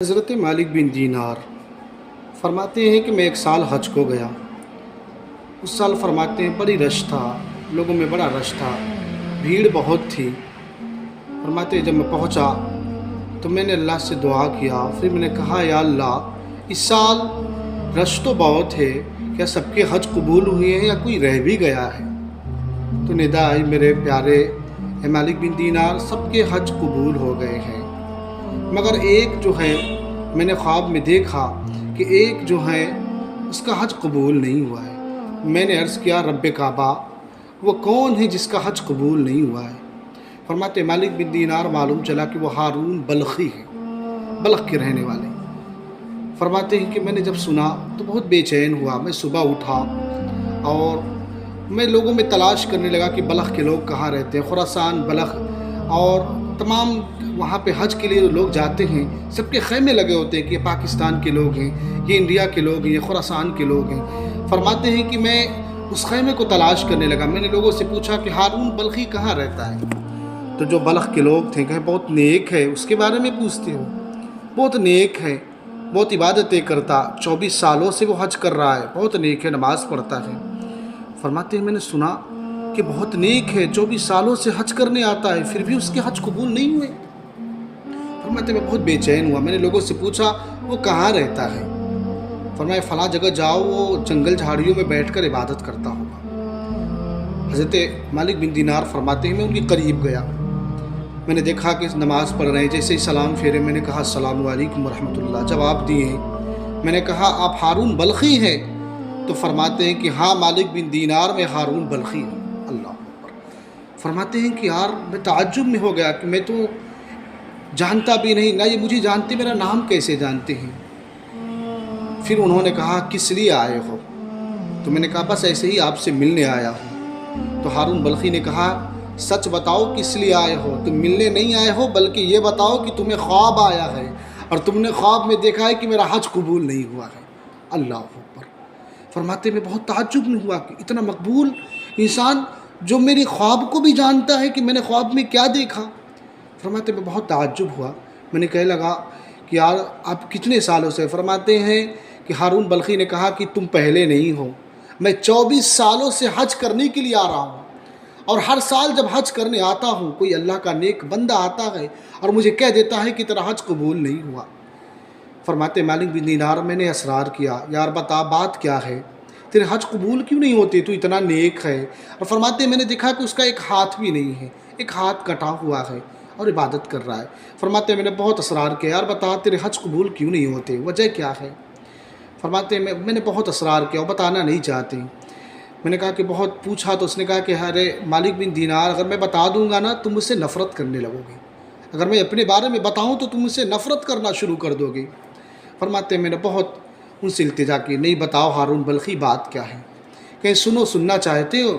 حضرت مالک بن دینار فرماتے ہیں کہ میں ایک سال حج کو گیا۔ اس سال فرماتے ہیں بڑی رش تھا، لوگوں میں بڑا رش تھا، بھیڑ بہت تھی۔ فرماتے ہیں جب میں پہنچا تو میں نے اللہ سے دعا کیا، پھر میں نے کہا یا اللہ اس سال رش تو بہت ہے، کیا سب کے حج قبول ہوئے ہیں یا کوئی رہ بھی گیا ہے؟ تو ندا آئی میرے پیارے اے مالک بن دینار، سب کے حج قبول ہو گئے ہیں، مگر ایک جو ہے میں نے خواب میں دیکھا کہ ایک جو ہے اس کا حج قبول نہیں ہوا ہے۔ میں نے عرض کیا رب کعبہ وہ کون ہے جس کا حج قبول نہیں ہوا ہے؟ فرماتے مالک بن دینار معلوم چلا کہ وہ ہارون بلخی ہے، بلخ کے رہنے والے۔ فرماتے ہیں کہ میں نے جب سنا تو بہت بے چین ہوا۔ میں صبح اٹھا اور میں لوگوں میں تلاش کرنے لگا کہ بلخ کے لوگ کہاں رہتے ہیں۔ خراسان، بلخ اور تمام وہاں پہ حج کے لیے لوگ جاتے ہیں، سب کے خیمے لگے ہوتے ہیں کہ یہ پاکستان کے لوگ ہیں، یہ انڈیا کے لوگ ہیں، یہ خراسان کے لوگ ہیں۔ فرماتے ہیں کہ میں اس خیمے کو تلاش کرنے لگا۔ میں نے لوگوں سے پوچھا کہ ہارون بلخی کہاں رہتا ہے؟ تو جو بلخ کے لوگ تھے کہ بہت نیک ہے، اس کے بارے میں پوچھتے ہو، بہت نیک ہے، بہت عبادتیں کرتا، 24 سالوں سے وہ حج کر رہا ہے، بہت نیک ہے، نماز پڑھتا ہے۔ فرماتے ہیں میں نے سنا کہ بہت نیک ہے، 24 سالوں سے حج کرنے آتا ہے، پھر بھی اس کے حج قبول نہیں ہوئے۔ فرماتے میں بہت بے چین ہوا۔ میں نے لوگوں سے پوچھا وہ کہاں رہتا ہے؟ فرمایا فلاں جگہ جاؤ، وہ جنگل جھاڑیوں میں بیٹھ کر عبادت کرتا ہوگا۔ حضرت مالک بن دینار فرماتے ہیں میں ان کے قریب گیا، میں نے دیکھا کہ نماز پڑھ رہے ہیں، جیسے ہی سلام پھیرے میں نے کہا السلام علیکم ورحمۃ اللہ، جواب دیے۔ میں نے کہا آپ ہارون بلخی ہیں؟ تو فرماتے ہیں کہ ہاں مالک بن دینار میں ہارون بلخی ہوں۔ اللہ اکبر۔ فرماتے ہیں کہ یار میں تعجب میں ہو گیا کہ میں تو جانتا بھی نہیں، نہ یہ مجھے جانتے، میرا نام کیسے جانتے ہیں؟ پھر انہوں نے کہا کس لیے آئے ہو؟ تو میں نے کہا بس ایسے ہی آپ سے ملنے آیا ہوں۔ تو ہارون بلخی نے کہا سچ بتاؤ کس لیے آئے ہو؟ تم ملنے نہیں آئے ہو بلکہ یہ بتاؤ کہ تمہیں خواب آیا ہے اور تم نے خواب میں دیکھا ہے کہ میرا حج قبول نہیں ہوا ہے۔ اللہ اکبر۔ فرماتے میں بہت تعجب میں ہوا کہ اتنا مقبول انسان جو میری خواب کو بھی جانتا ہے کہ میں نے خواب میں کیا دیکھا۔ فرماتے میں بہت تعجب ہوا۔ میں نے کہنے لگا کہ یار آپ کتنے سالوں سے؟ فرماتے ہیں کہ ہارون بلخی نے کہا کہ تم پہلے نہیں ہو، میں 24 سالوں سے حج کرنے کے لیے آ رہا ہوں، اور ہر سال جب حج کرنے آتا ہوں کوئی اللہ کا نیک بندہ آتا ہے اور مجھے کہہ دیتا ہے کہ تیرا حج قبول نہیں ہوا۔ فرماتے مالک بن دینار میں نے اصرار کیا یار بتا بات کیا ہے، تیرے حج قبول کیوں نہیں ہوتے؟ تو اتنا نیک ہے۔ اور فرماتے میں نے دیکھا کہ اس کا ایک ہاتھ بھی نہیں ہے، ایک ہاتھ کٹا ہوا ہے اور عبادت کر رہا ہے۔ فرماتے میں نے بہت اصرار کیا یار بتا تیرے حج قبول کیوں نہیں ہوتے، وجہ کیا ہے؟ فرماتے میں نے بہت اصرار کیا، وہ بتانا نہیں چاہتے۔ میں نے کہا کہ بہت پوچھا تو اس نے کہا کہ ارے مالک بن دینار اگر میں بتا دوں گا نا تم مجھ سے نفرت کرنے لگو گے، اگر میں اپنے بارے میں بتاؤں تو تم مجھ سے نفرت کرنا شروع کر دو گے۔ فرماتے میں نے بہت ان سے التجا کی نہیں بتاؤ ہارون بلخی بات کیا ہے، کہیں سننا چاہتے ہو؟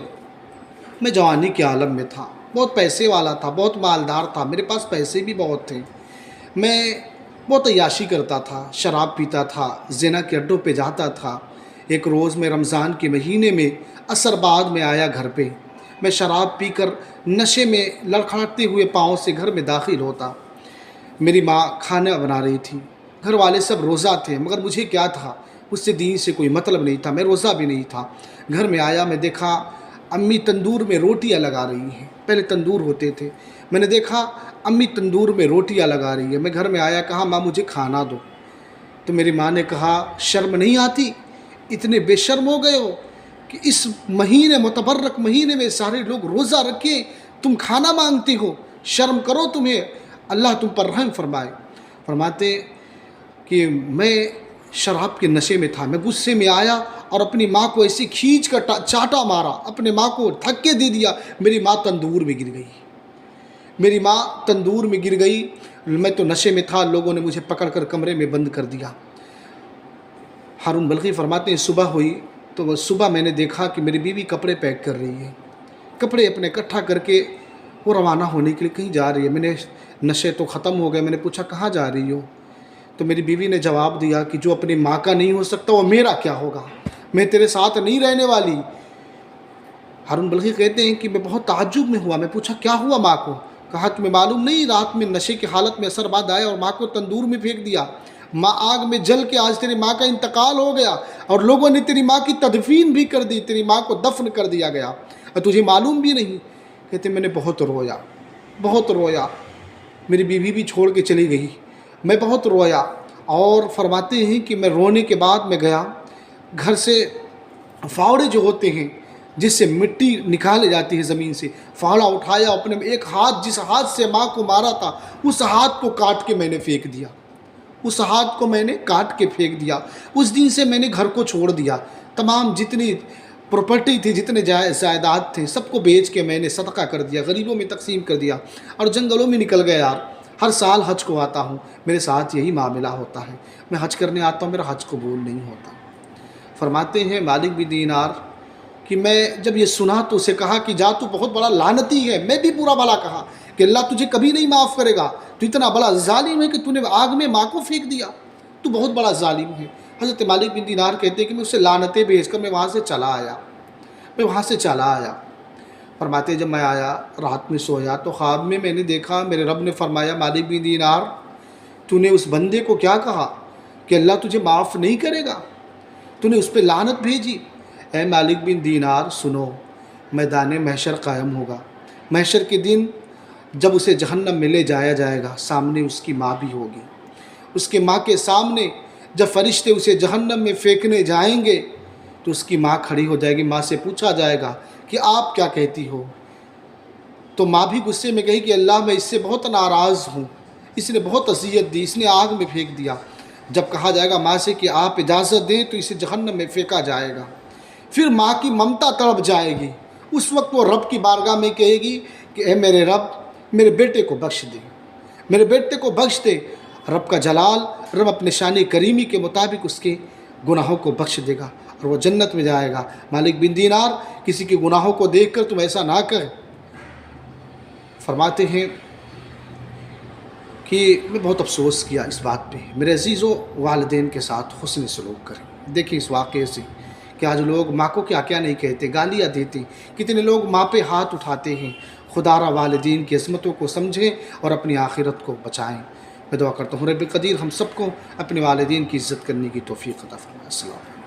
میں جوانی کے عالم میں تھا، بہت پیسے والا تھا، بہت مالدار تھا، میرے پاس پیسے بھی بہت تھے، میں بہت عیاشی کرتا تھا، شراب پیتا تھا، زنا کے اڈوں پہ جاتا تھا۔ ایک روز میں رمضان کے مہینے میں عصر بعد میں آیا گھر پہ، میں شراب پی کر نشے میں لڑکھڑاتے ہوئے پاؤں سے گھر میں داخل ہوتا۔ میری ماں کھانا بنا رہی تھی، گھر والے سب روزہ تھے، مگر مجھے کیا تھا، مجھ سے دین سے کوئی مطلب نہیں تھا، میں روزہ بھی نہیں تھا۔ گھر میں آیا میں دیکھا امی تندور میں روٹیاں لگا رہی ہیں، پہلے تندور ہوتے تھے، میں نے دیکھا امی تندور میں روٹیاں لگا رہی ہیں۔ میں گھر میں آیا کہا ماں مجھے کھانا دو، تو میری ماں نے کہا شرم نہیں آتی، اتنے بے شرم ہو گئے ہو کہ اس مہینے متبرک مہینے میں سارے لوگ روزہ رکھے تم کھانا مانگتے ہو، شرم کرو تمہیں، اللہ تم پر رحم فرمائے۔ فرماتے کہ میں شراب کے نشے میں تھا، میں غصے میں آیا اور اپنی ماں کو ایسے کھینچ کر چاٹا مارا، اپنے ماں کو دھکے دے دیا، میری ماں تندور میں گر گئی، میری ماں تندور میں گر گئی۔ میں تو نشے میں تھا، لوگوں نے مجھے پکڑ کر کمرے میں بند کر دیا۔ ہارون بلخی فرماتے ہیں صبح ہوئی تو صبح میں نے دیکھا کہ میری بیوی کپڑے پیک کر رہی ہے، کپڑے اپنے اکٹھا کر کے وہ روانہ ہونے کے لیے کہیں جا رہی ہے۔ میں نے نشے تو ختم ہو گئے، میں نے پوچھا کہاں جا رہی ہو؟ تو میری بیوی نے جواب دیا کہ جو اپنی ماں کا نہیں ہو سکتا وہ میرا کیا ہوگا، میں تیرے ساتھ نہیں رہنے والی۔ ہارون بلخی کہتے ہیں کہ میں بہت تعجب میں ہوا، میں پوچھا کیا ہوا ماں کو؟ کہا تمہیں معلوم نہیں رات میں نشے کی حالت میں اثر بعد آیا اور ماں کو تندور میں پھینک دیا، ماں آگ میں جل کے آج تیری ماں کا انتقال ہو گیا اور لوگوں نے تیری ماں کی تدفین بھی کر دی، تیری ماں کو دفن کر دیا گیا اور تجھے معلوم بھی نہیں۔ کہتے میں نے بہت رویا، بہت رویا، میری بیوی بھی چھوڑ کے چلی گئی، میں بہت رویا۔ اور فرماتے ہیں کہ میں رونے کے بعد میں گیا گھر سے، فاوڑے جو ہوتے ہیں جس سے مٹی نکالی جاتی ہے زمین سے، فاوڑا اٹھایا، اپنے ایک ہاتھ جس ہاتھ سے ماں کو مارا تھا اس ہاتھ کو کاٹ کے میں نے پھینک دیا، اس ہاتھ کو میں نے کاٹ کے پھینک دیا۔ اس دن سے میں نے گھر کو چھوڑ دیا، تمام جتنی پراپرٹی تھی، جتنے جائیداد تھے، سب کو بیچ کے میں نے صدقہ کر دیا، غریبوں میں تقسیم کر دیا اور جنگلوں میں نکل گیا یار۔ ہر سال حج کو آتا ہوں، میرے ساتھ یہی معاملہ ہوتا ہے، میں حج کرنے آتا ہوں، میرا حج قبول نہیں ہوتا۔ فرماتے ہیں مالک بن دینار کہ میں جب یہ سنا تو اسے کہا کہ جا تو بہت بڑا لعنتی ہے، میں بھی برا بھلا کہا کہ اللہ تجھے کبھی نہیں معاف کرے گا، تو اتنا بڑا ظالم ہے کہ تو نے آگ میں ماں کو پھینک دیا، تو بہت بڑا ظالم ہے۔ حضرت مالک بن دینار کہتے ہیں کہ میں اسے لعنتیں بھیج کر میں وہاں سے چلا آیا، فرماتے جب میں آیا رات میں سویا تو خواب میں نے دیکھا میرے رب نے فرمایا مالک بن دینار تو نے اس بندے کو کیا کہا کہ اللہ تجھے معاف نہیں کرے گا، تو نے اس پہ لعنت بھیجی۔ اے مالک بن دینار سنو، میدان محشر قائم ہوگا، محشر کے دن جب اسے جہنم میں لے جایا جائے گا، سامنے اس کی ماں بھی ہوگی، اس کے ماں کے سامنے جب فرشتے اسے جہنم میں پھینکنے جائیں گے تو اس کی ماں کھڑی ہو جائے گی، ماں سے پوچھا جائے گا کہ آپ کیا کہتی ہو، تو ماں بھی غصے میں کہی کہ اللہ میں اس سے بہت ناراض ہوں، اس نے بہت اذیت دی، اس نے آگ میں پھینک دیا۔ جب کہا جائے گا ماں سے کہ آپ اجازت دیں تو اسے جہنم میں پھینکا جائے گا، پھر ماں کی ممتا تڑپ جائے گی، اس وقت وہ رب کی بارگاہ میں کہے گی کہ اے میرے رب میرے بیٹے کو بخش دے، میرے بیٹے کو بخش دے۔ رب کا جلال، رب اپنے شان کریمی کے مطابق اس کے گناہوں کو بخش دے گا اور وہ جنت میں جائے گا۔ مالک بن دینار کسی کے گناہوں کو دیکھ کر تم ایسا نہ کر۔ فرماتے ہیں کہ میں بہت افسوس کیا اس بات پہ، میرے عزیزوں والدین کے ساتھ حسن سلوک کریں۔ دیکھیں اس واقعے سے کہ آج لوگ ماں کو کیا کیا نہیں کہتے، گالیاں دیتے، کتنے لوگ ماں پہ ہاتھ اٹھاتے ہیں۔ خدا را والدین کی عظمتوں کو سمجھیں اور اپنی آخرت کو بچائیں۔ میں دعا کرتا ہوں رب قدیر ہم سب کو اپنے والدین کی عزت کرنے کی توفیق عطا فرمائے۔ السلام علیکم۔